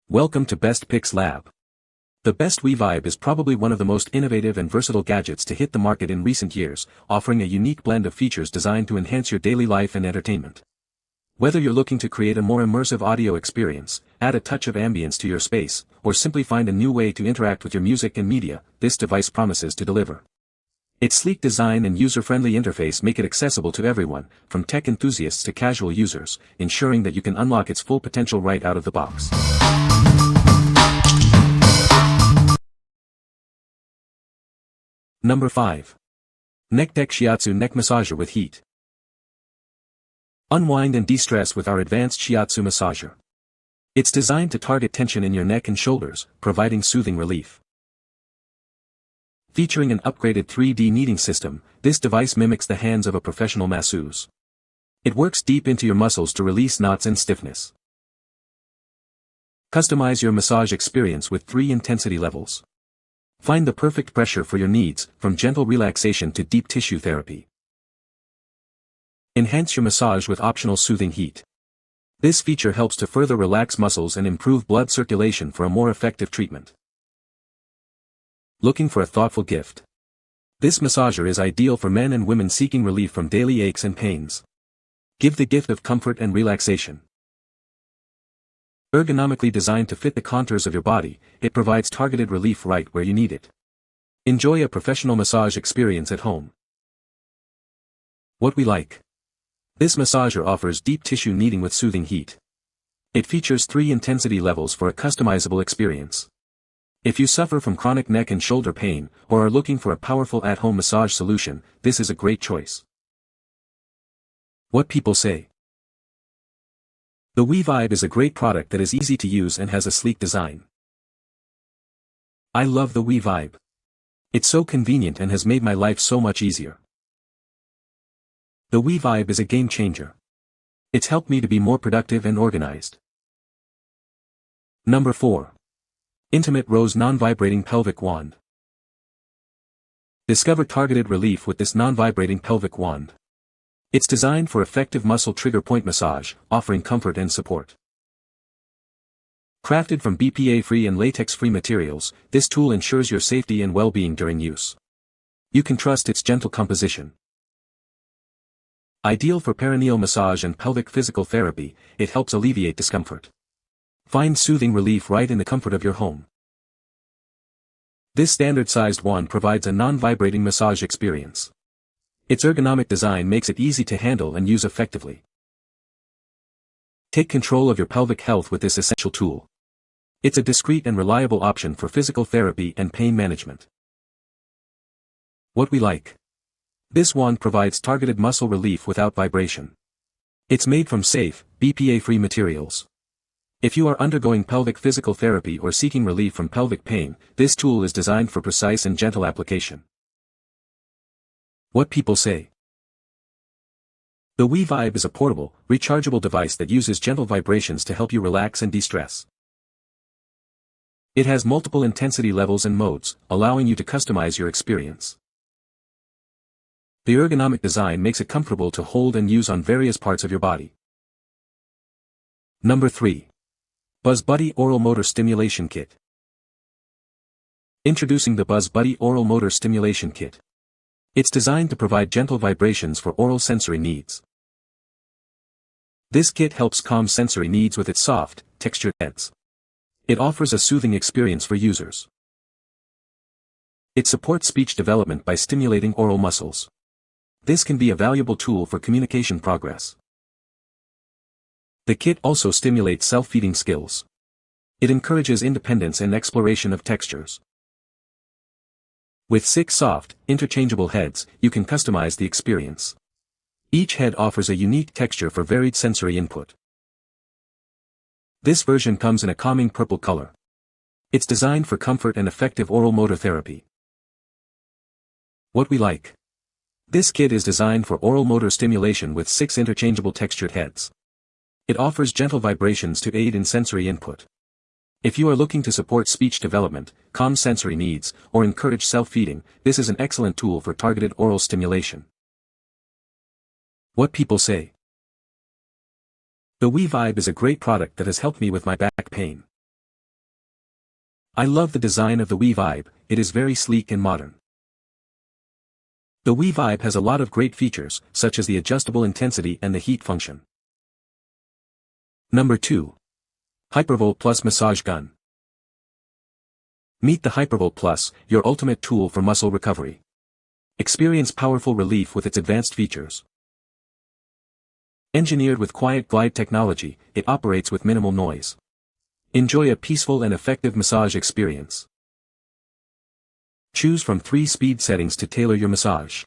Welcome to Best Picks Lab. The Best Weevibe is probably one of the most innovative and versatile gadgets to hit the market in recent years, offering a unique blend of features designed to enhance your daily life and entertainment. Whether you're looking to create a more immersive audio experience, add a touch of ambience to your space, or simply find a new way to interact with your music and media, this device promises to deliver. Its sleek design and user-friendly interface make it accessible to everyone, from tech enthusiasts to casual users, ensuring that you can unlock its full potential right out of the box. Number 5. Nekteck Shiatsu Neck Massager with Heat. Unwind and de-stress with our advanced Shiatsu massager. It's designed to target tension in your neck and shoulders, providing soothing relief. Featuring an upgraded 3D kneading system, this device mimics the hands of a professional masseuse. It works deep into your muscles to release knots and stiffness. Customize your massage experience with 3 intensity levels. Find the perfect pressure for your needs, from gentle relaxation to deep tissue therapy. Enhance your massage with optional soothing heat. This feature helps to further relax muscles and improve blood circulation for a more effective treatment. Looking for a thoughtful gift? This massager is ideal for men and women seeking relief from daily aches and pains. Give the gift of comfort and relaxation. Ergonomically designed to fit the contours of your body, it provides targeted relief right where you need it. Enjoy a professional massage experience at home. What we like. This massager offers deep tissue kneading with soothing heat. It features 3 intensity levels for a customizable experience. If you suffer from chronic neck and shoulder pain, or are looking for a powerful at-home massage solution, this is a great choice. What people say. The Weevibe is a great product that is easy to use and has a sleek design. I love the Weevibe. It's so convenient and has made my life so much easier. The Weevibe is a game changer. It's helped me to be more productive and organized. Number 4. Intimate Rose Non-Vibrating Pelvic Wand. Discover targeted relief with this non-vibrating pelvic wand. It's designed for effective muscle trigger point massage, offering comfort and support. Crafted from BPA-free and latex-free materials, this tool ensures your safety and well-being during use. You can trust its gentle composition. Ideal for perineal massage and pelvic physical therapy, it helps alleviate discomfort. Find soothing relief right in the comfort of your home. This standard-sized wand provides a non-vibrating massage experience. Its ergonomic design makes it easy to handle and use effectively. Take control of your pelvic health with this essential tool. It's a discreet and reliable option for physical therapy and pain management. What we like. This wand provides targeted muscle relief without vibration. It's made from safe, BPA-free materials. If you are undergoing pelvic physical therapy or seeking relief from pelvic pain, this tool is designed for precise and gentle application. What people say. The Weevibe is a portable, rechargeable device that uses gentle vibrations to help you relax and de-stress. It has multiple intensity levels and modes, allowing you to customize your experience. The ergonomic design makes it comfortable to hold and use on various parts of your body. Number 3. Buzz Buddy Oral Motor Stimulation Kit. Introducing the Buzz Buddy Oral Motor Stimulation Kit. It's designed to provide gentle vibrations for oral sensory needs. This kit helps calm sensory needs with its soft, textured heads. It offers a soothing experience for users. It supports speech development by stimulating oral muscles. This can be a valuable tool for communication progress. The kit also stimulates self-feeding skills. It encourages independence and exploration of textures. With 6 soft, interchangeable heads, you can customize the experience. Each head offers a unique texture for varied sensory input. This version comes in a calming purple color. It's designed for comfort and effective oral motor therapy. What we like. This kit is designed for oral motor stimulation with 6 interchangeable textured heads. It offers gentle vibrations to aid in sensory input. If you are looking to support speech development, calm sensory needs, or encourage self-feeding, this is an excellent tool for targeted oral stimulation. What people say. The Weevibe is a great product that has helped me with my back pain. I love the design of the Weevibe, it is very sleek and modern. The Weevibe has a lot of great features, such as the adjustable intensity and the heat function. Number 2. Hypervolt Plus Massage Gun. Meet the Hypervolt Plus, your ultimate tool for muscle recovery. Experience powerful relief with its advanced features. Engineered with quiet glide technology, it operates with minimal noise. Enjoy a peaceful and effective massage experience. Choose from 3 speed settings to tailor your massage.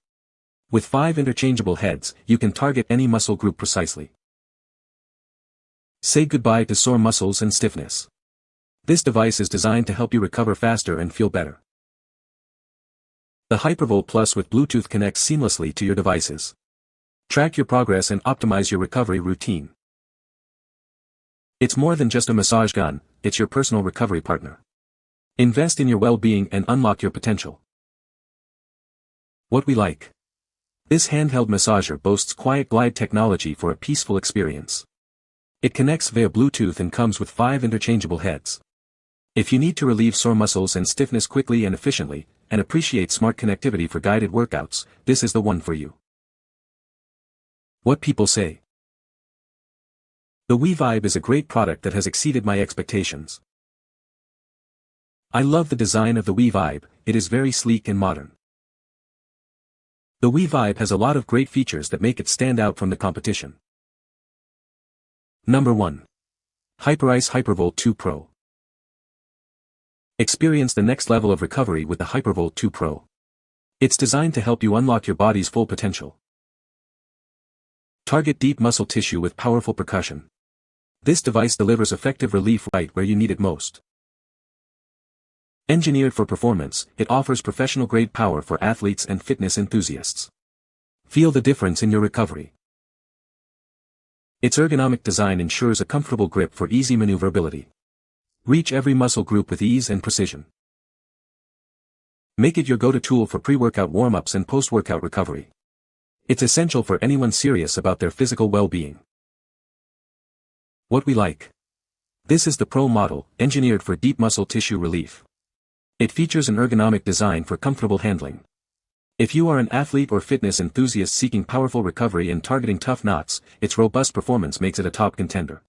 With 5 interchangeable heads, you can target any muscle group precisely. Say goodbye to sore muscles and stiffness. This device is designed to help you recover faster and feel better. The Hypervolt Plus with Bluetooth connects seamlessly to your devices. Track your progress and optimize your recovery routine. It's more than just a massage gun, it's your personal recovery partner. Invest in your well-being and unlock your potential. What we like. This handheld massager boasts quiet glide technology for a peaceful experience. It connects via Bluetooth and comes with 5 interchangeable heads. If you need to relieve sore muscles and stiffness quickly and efficiently, and appreciate smart connectivity for guided workouts, this is the one for you. What people say. The Weevibe is a great product that has exceeded my expectations. I love the design of the Weevibe, it is very sleek and modern. The Weevibe has a lot of great features that make it stand out from the competition. Number 1. Hyperice Hypervolt 2 Pro. Experience the next level of recovery with the Hypervolt 2 Pro. It's designed to help you unlock your body's full potential. Target deep muscle tissue with powerful percussion. This device delivers effective relief right where you need it most. Engineered for performance, it offers professional-grade power for athletes and fitness enthusiasts. Feel the difference in your recovery. Its ergonomic design ensures a comfortable grip for easy maneuverability. Reach every muscle group with ease and precision. Make it your go-to tool for pre-workout warm-ups and post-workout recovery. It's essential for anyone serious about their physical well-being. What we like. This is the Pro model, engineered for deep muscle tissue relief. It features an ergonomic design for comfortable handling. If you are an athlete or fitness enthusiast seeking powerful recovery and targeting tough knots, its robust performance makes it a top contender.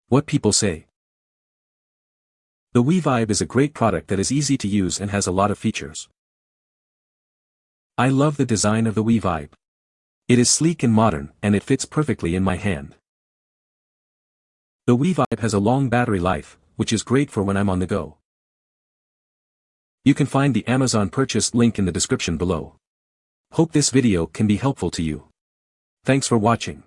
What people say. The Weevibe is a great product that is easy to use and has a lot of features. I love the design of the Weevibe. It is sleek and modern, and it fits perfectly in my hand. The Weevibe has a long battery life, which is great for when I'm on the go. You can find the Amazon purchase link in the description below. Hope this video can be helpful to you. Thanks for watching.